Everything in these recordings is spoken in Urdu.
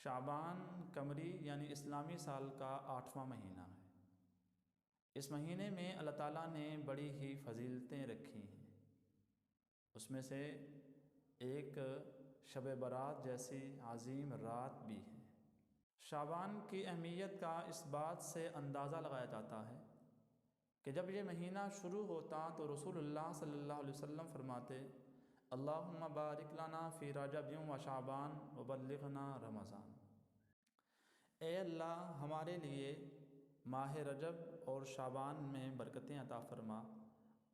شعبان قمری یعنی اسلامی سال کا 8واں مہینہ ہے۔ اس مہینے میں اللہ تعالیٰ نے بڑی ہی فضیلتیں رکھی ہیں۔ اس میں سے ایک شب برات جیسی عظیم رات بھی ہے۔ شعبان کی اہمیت کا اس بات سے اندازہ لگایا جاتا ہے کہ جب یہ مہینہ شروع ہوتا تو رسول اللہ صلی اللہ علیہ وسلم فرماتے اللہم بارک لنا فی رجب و شعبان وبلغنا رمضان۔ اے اللہ ہمارے لیے ماہ رجب اور شعبان میں برکتیں عطا فرما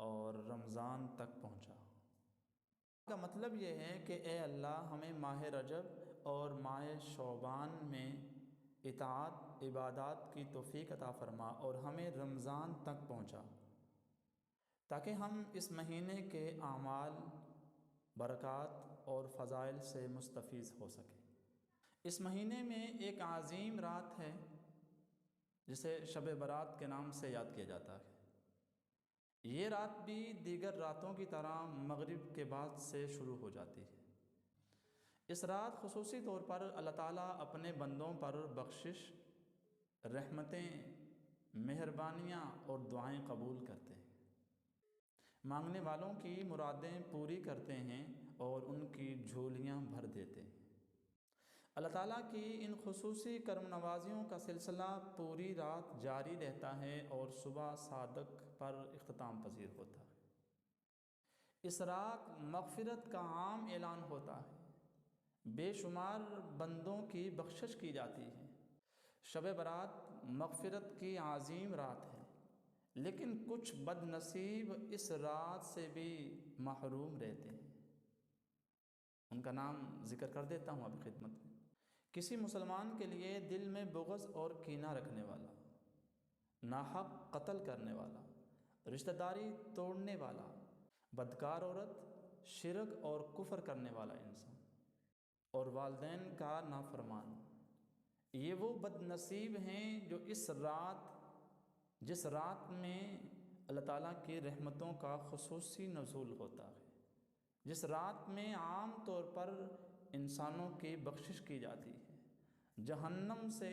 اور رمضان تک پہنچا۔ اس کا مطلب یہ ہے کہ اے اللہ ہمیں ماہ رجب اور ماہ شعبان میں اطاعت عبادات کی توفیق عطا فرما اور ہمیں رمضان تک پہنچا تاکہ ہم اس مہینے کے اعمال، برکات اور فضائل سے مستفیض ہو سکیں۔ اس مہینے میں ایک عظیم رات ہے جسے شب برات کے نام سے یاد کیا جاتا ہے۔ یہ رات بھی دیگر راتوں کی طرح مغرب کے بعد سے شروع ہو جاتی ہے۔ اس رات خصوصی طور پر اللہ تعالیٰ اپنے بندوں پر بخشش، رحمتیں، مہربانیاں اور دعائیں قبول کرتے ہیں، مانگنے والوں کی مرادیں پوری کرتے ہیں اور ان کی جھولیاں بھر دیتے ہیں۔ اللہ تعالیٰ کی ان خصوصی کرم نوازیوں کا سلسلہ پوری رات جاری رہتا ہے اور صبح صادق پر اختتام پذیر ہوتا ہے۔ اس رات مغفرت کا عام اعلان ہوتا ہے، بے شمار بندوں کی بخشش کی جاتی ہے۔ شب برات مغفرت کی عظیم رات ہے، لیکن کچھ بد نصیب اس رات سے بھی محروم رہتے ہیں۔ ان کا نام ذکر کر دیتا ہوں اب خدمت میں۔ کسی مسلمان کے لیے دل میں بغض اور کینہ رکھنے والا، ناحق قتل کرنے والا، رشتہ داری توڑنے والا، بدکار عورت، شرک اور کفر کرنے والا انسان اور والدین کا نافرمان، یہ وہ بد نصیب ہیں جو جس رات میں اللہ تعالیٰ کی رحمتوں کا خصوصی نزول ہوتا ہے، جس رات میں عام طور پر انسانوں کی بخشش کی جاتی ہے، جہنم سے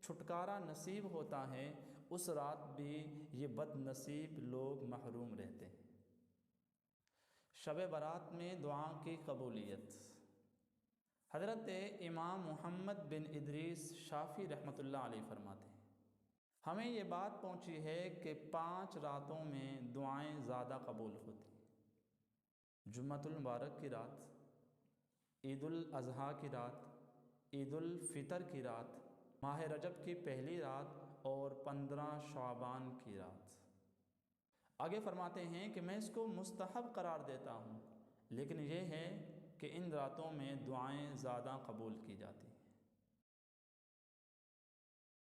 چھٹکارا نصیب ہوتا ہے، اس رات بھی یہ بد نصیب لوگ محروم رہتے ہیں۔ شب برات میں دعا کی قبولیت۔ حضرت امام محمد بن ادریس شافعی رحمۃ اللہ علیہ فرماتے ہیں ہمیں یہ بات پہنچی ہے کہ 5 راتوں میں دعائیں زیادہ قبول ہوتی ہیں: جمعۃ المبارک کی رات، عید الاضحیٰ کی رات، عید الفطر کی رات، ماہ رجب کی پہلی رات اور 15 شعبان کی رات۔ آگے فرماتے ہیں کہ میں اس کو مستحب قرار دیتا ہوں، لیکن یہ ہے کہ ان راتوں میں دعائیں زیادہ قبول کی جاتی ہیں۔